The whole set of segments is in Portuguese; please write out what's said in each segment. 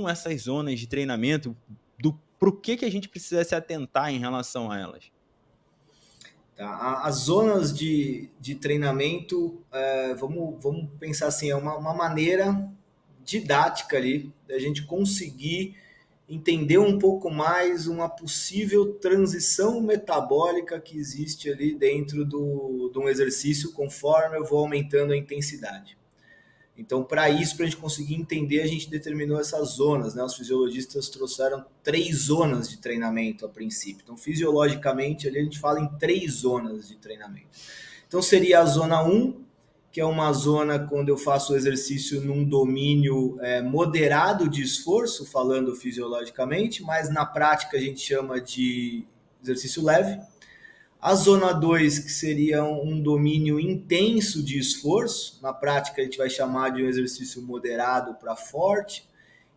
essas zonas de treinamento, para o que a gente precisa se atentar em relação a elas? Tá? As zonas de treinamento, vamos pensar assim, é uma maneira didática ali da gente conseguir entender um pouco mais uma possível transição metabólica que existe ali dentro de um exercício conforme eu vou aumentando a intensidade. Então, para isso, para a gente conseguir entender, a gente determinou essas zonas, né? Os fisiologistas trouxeram 3 zonas de treinamento a princípio. Então, fisiologicamente, ali a gente fala em 3 zonas de treinamento. Então, seria a zona 1, que é uma zona quando eu faço o exercício num domínio moderado de esforço, falando fisiologicamente, mas na prática a gente chama de exercício leve. A zona 2, que seria um domínio intenso de esforço, na prática a gente vai chamar de um exercício moderado para forte.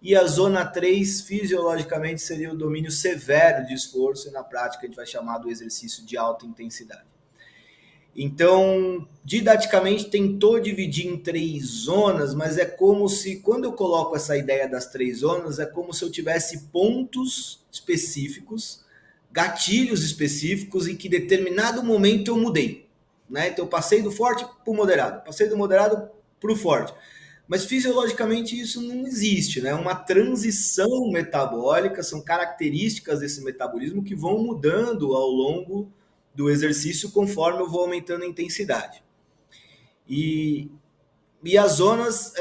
E a zona 3, fisiologicamente, seria o domínio severo de esforço, e na prática a gente vai chamar do exercício de alta intensidade. Então, didaticamente tentou dividir em 3 zonas, mas é como se, quando eu coloco essa ideia das 3 zonas, é como se eu tivesse pontos específicos, gatilhos específicos, em que em determinado momento eu mudei. Né? Então, eu passei do forte para o moderado, passei do moderado para o forte. Mas fisiologicamente isso não existe, né? É uma transição metabólica, são características desse metabolismo que vão mudando ao longo do exercício conforme eu vou aumentando a intensidade. E as zonas,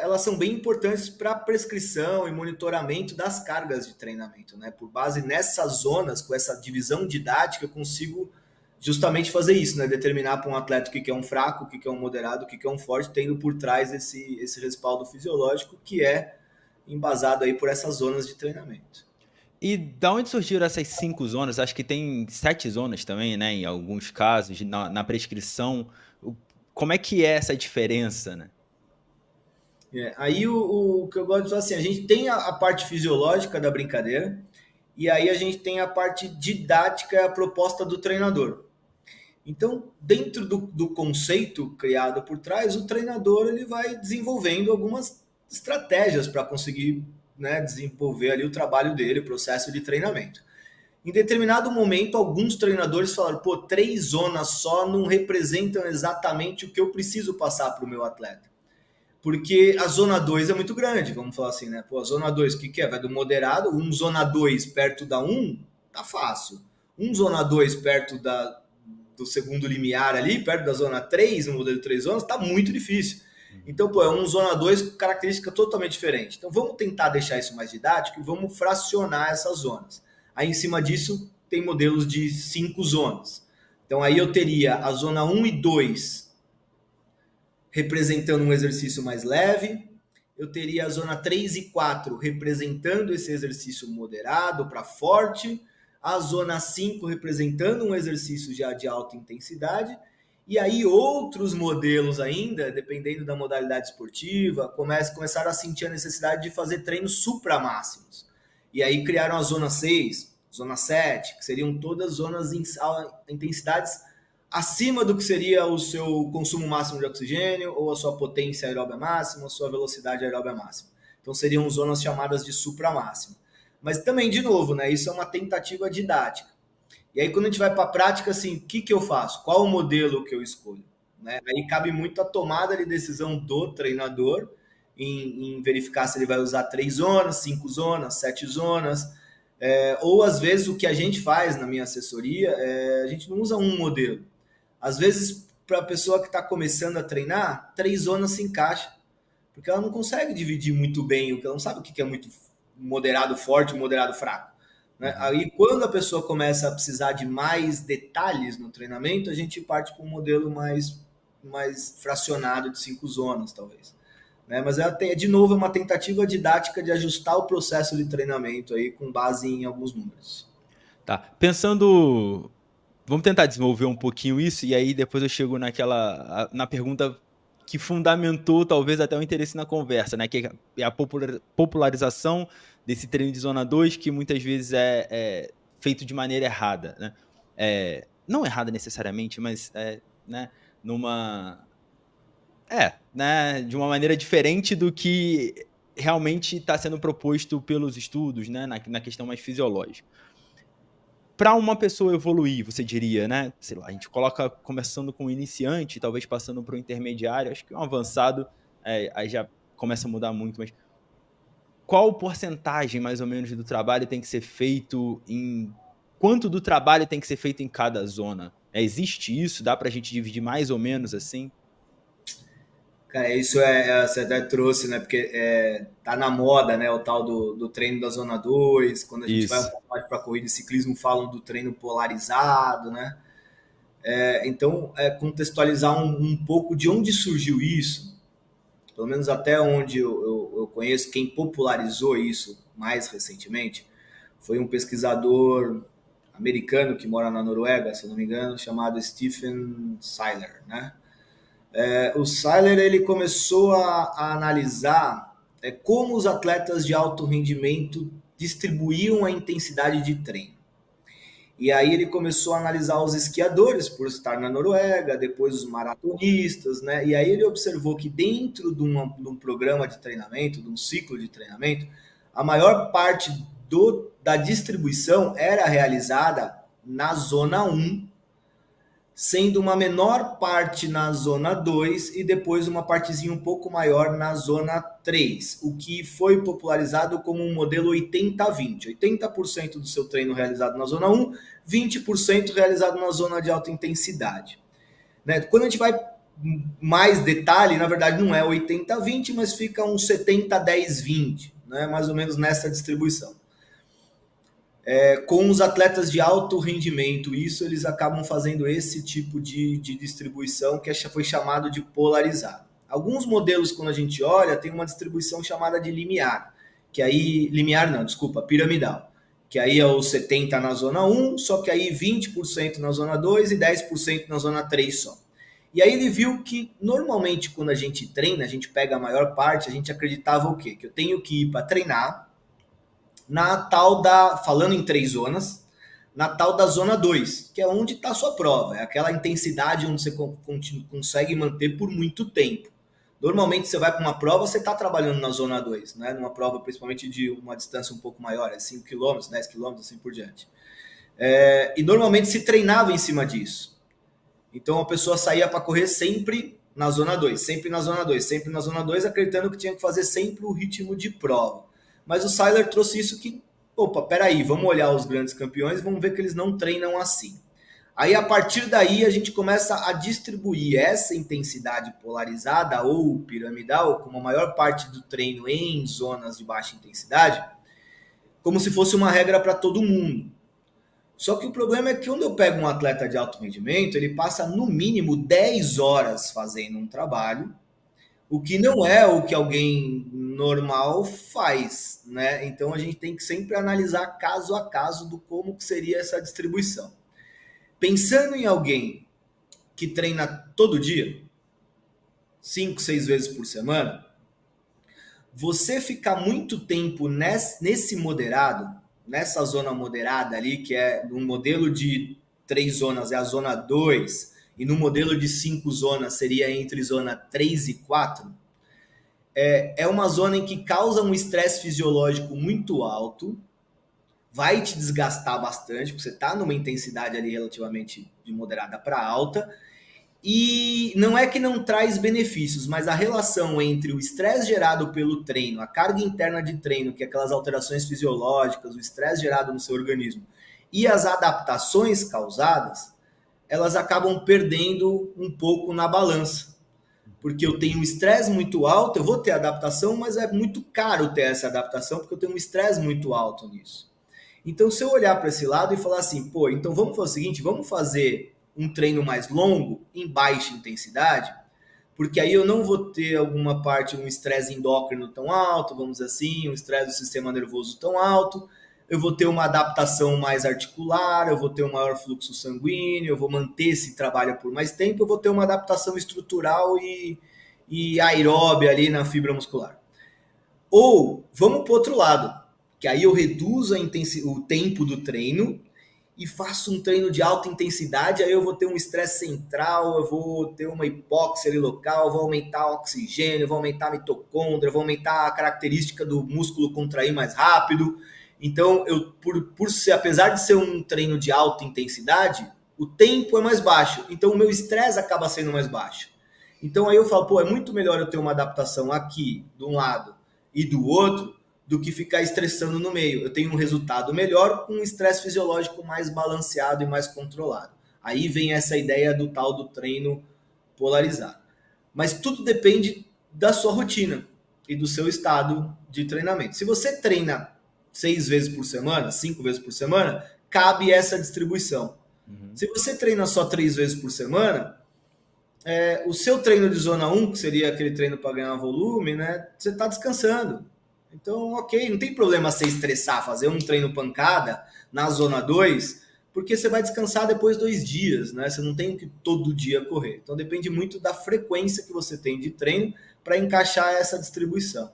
elas são bem importantes para prescrição e monitoramento das cargas de treinamento, né? Por base nessas zonas, com essa divisão didática, eu consigo justamente fazer isso, né? Determinar para um atleta o que é um fraco, o que é um moderado, o que é um forte, tendo por trás esse respaldo fisiológico que é embasado aí por essas zonas de treinamento. E da onde surgiram essas 5 zonas? Acho que tem 7 zonas também, né, em alguns casos, na prescrição. Como é que é essa diferença, né? Aí o que eu gosto de falar assim, a gente tem a parte fisiológica da brincadeira, e aí a gente tem a parte didática, a proposta do treinador. Então, dentro do conceito criado por trás, o treinador ele vai desenvolvendo algumas estratégias para conseguir, né, desenvolver ali o trabalho dele, o processo de treinamento. Em determinado momento, alguns treinadores falaram: pô, 3 zonas só não representam exatamente o que eu preciso passar para o meu atleta. Porque a zona 2 é muito grande, vamos falar assim, né? Pô, a zona 2, o que é? Vai do moderado, zona 2 perto da 1, tá fácil. Zona 2 perto do segundo limiar ali, perto da zona 3, no modelo de 3 zonas, tá muito difícil. Então, pô, é zona 2 com característica totalmente diferente. Então, vamos tentar deixar isso mais didático e vamos fracionar essas zonas. Aí, em cima disso, tem modelos de 5 zonas. Então, aí eu teria a zona 1 e 2 representando um exercício mais leve. Eu teria a zona 3 e 4 representando esse exercício moderado para forte. A zona 5 representando um exercício já de alta intensidade. E aí outros modelos ainda, dependendo da modalidade esportiva, começaram a sentir a necessidade de fazer treinos supramáximos. E aí criaram a zona 6, zona 7, que seriam todas zonas em intensidades acima do que seria o seu consumo máximo de oxigênio, ou a sua potência aeróbica máxima, a sua velocidade aeróbica máxima. Então seriam zonas chamadas de supramáximo. Mas também, de novo, né, isso é uma tentativa didática. E aí quando a gente vai para a prática, assim, o que eu faço? Qual o modelo que eu escolho? Né? Aí cabe muito a tomada de decisão do treinador em verificar se ele vai usar 3 zonas, 5 zonas, 7 zonas, ou às vezes o que a gente faz na minha assessoria, a gente não usa um modelo. Às vezes, para a pessoa que está começando a treinar, 3 zonas se encaixa, porque ela não consegue dividir muito bem, ela não sabe o que é muito moderado forte e moderado fraco. Né? Aí, quando a pessoa começa a precisar de mais detalhes no treinamento, a gente parte para um modelo mais fracionado de 5 zonas, talvez. Né? Mas de novo, é uma tentativa didática de ajustar o processo de treinamento aí com base em alguns números. Tá. Pensando. Vamos tentar desenvolver um pouquinho isso, e aí depois eu chego na pergunta que fundamentou talvez até o interesse na conversa, né? Que é a popularização desse treino de zona 2, que muitas vezes é feito de maneira errada, né? Não errada necessariamente, mas né, né, de uma maneira diferente do que realmente está sendo proposto pelos estudos, né, na questão mais fisiológica. Para uma pessoa evoluir, você diria, né? Sei lá, a gente coloca começando com o iniciante, talvez passando para o intermediário, acho que um avançado aí já começa a mudar muito, mas qual porcentagem, mais ou menos, do trabalho tem que ser feito em... Quanto do trabalho tem que ser feito em cada zona? Existe isso? Dá para a gente dividir mais ou menos assim? Cara, isso você até trouxe, né? Porque tá na moda, né? O tal do treino da zona 2. Quando a gente vai um Isso. pouco mais para corrida e ciclismo, falam do treino polarizado, né? Então, contextualizar um pouco de onde surgiu isso, pelo menos até onde eu conheço, quem popularizou isso mais recentemente foi um pesquisador americano que mora na Noruega, se eu não me engano, chamado Stephen Seiler, né? O Seiler ele começou a analisar como os atletas de alto rendimento distribuíam a intensidade de treino. E aí ele começou a analisar os esquiadores, por estar na Noruega, depois os maratonistas, né? E aí ele observou que dentro de um programa de treinamento, de um ciclo de treinamento, a maior parte da distribuição era realizada na zona 1, sendo uma menor parte na zona 2 e depois uma partezinha um pouco maior na zona 3, o que foi popularizado como um modelo 80-20. 80% do seu treino realizado na zona 1, 20% realizado na zona de alta intensidade. Né? Quando a gente vai mais detalhe, na verdade não é 80-20, mas fica um 70-10-20, né? Mais ou menos nessa distribuição. Com os atletas de alto rendimento, isso eles acabam fazendo esse tipo de distribuição que foi chamado de polarizado. Alguns modelos, quando a gente olha, tem uma distribuição chamada de limiar, que aí, piramidal, que aí é o 70% na zona 1, só que aí 20% na zona 2 e 10% na zona 3 só. E aí ele viu que, normalmente, quando a gente treina, a gente pega a maior parte, a gente acreditava o quê? Que eu tenho que ir para treinar na tal falando em 3 zonas, na tal da zona 2, que é onde está a sua prova, é aquela intensidade onde você consegue manter por muito tempo. Normalmente você vai para uma prova, você está trabalhando na zona 2, né? Numa prova principalmente de uma distância um pouco maior, 5 km, 10 km, assim por diante. E normalmente se treinava em cima disso. Então a pessoa saía para correr sempre na zona 2, sempre na zona 2, sempre na zona 2, acreditando que tinha que fazer sempre o ritmo de prova. Mas o Seiler trouxe isso que, peraí, vamos olhar os grandes campeões, vamos ver que eles não treinam assim. Aí, a partir daí, a gente começa a distribuir essa intensidade polarizada ou piramidal, como a maior parte do treino em zonas de baixa intensidade, como se fosse uma regra para todo mundo. Só que o problema é que quando eu pego um atleta de alto rendimento, ele passa no mínimo 10 horas fazendo um trabalho, o que não é o que alguém normal faz, né? Então a gente tem que sempre analisar caso a caso do como que seria essa distribuição. Pensando em alguém que treina todo dia, 5, 6 vezes por semana, você ficar muito tempo nesse moderado, nessa zona moderada ali, que é um modelo de 3 zonas, é a zona 2, e no modelo de 5 zonas seria entre zona 3 e 4, é uma zona em que causa um estresse fisiológico muito alto, vai te desgastar bastante, porque você está numa intensidade ali relativamente de moderada para alta, e não é que não traz benefícios, mas a relação entre o estresse gerado pelo treino, a carga interna de treino, que é aquelas alterações fisiológicas, o estresse gerado no seu organismo, e as adaptações causadas, elas acabam perdendo um pouco na balança. Porque eu tenho um estresse muito alto, eu vou ter adaptação, mas é muito caro ter essa adaptação, porque eu tenho um estresse muito alto nisso. Então, se eu olhar para esse lado e falar assim, então vamos fazer o seguinte, vamos fazer um treino mais longo, em baixa intensidade, porque aí eu não vou ter alguma parte, um estresse endócrino tão alto, vamos dizer assim, um estresse do sistema nervoso tão alto, eu vou ter uma adaptação mais articular, eu vou ter um maior fluxo sanguíneo, eu vou manter esse trabalho por mais tempo, eu vou ter uma adaptação estrutural e aeróbia ali na fibra muscular. Ou, vamos para o outro lado, que aí eu reduzo o tempo do treino e faço um treino de alta intensidade, aí eu vou ter um estresse central, eu vou ter uma hipóxia ali local, eu vou aumentar o oxigênio, eu vou aumentar a mitocôndria, eu vou aumentar a característica do músculo contrair mais rápido. Então, apesar de ser um treino de alta intensidade, o tempo é mais baixo. Então, o meu estresse acaba sendo mais baixo. Então, aí eu falo, pô, é muito melhor eu ter uma adaptação aqui, de um lado e do outro, do que ficar estressando no meio. Eu tenho um resultado melhor com um estresse fisiológico mais balanceado e mais controlado. Aí vem essa ideia do tal do treino polarizado. Mas tudo depende da sua rotina e do seu estado de treinamento. Se você treina 6 vezes por semana, 5 vezes por semana, cabe essa distribuição. Se você treina só 3 vezes por semana, o seu treino de zona 1, que seria aquele treino para ganhar volume, né? Você está descansando. Então, ok, não tem problema você estressar, fazer um treino pancada na zona 2, porque você vai descansar depois 2 dias, né? Você não tem que todo dia correr. Então depende muito da frequência que você tem de treino para encaixar essa distribuição.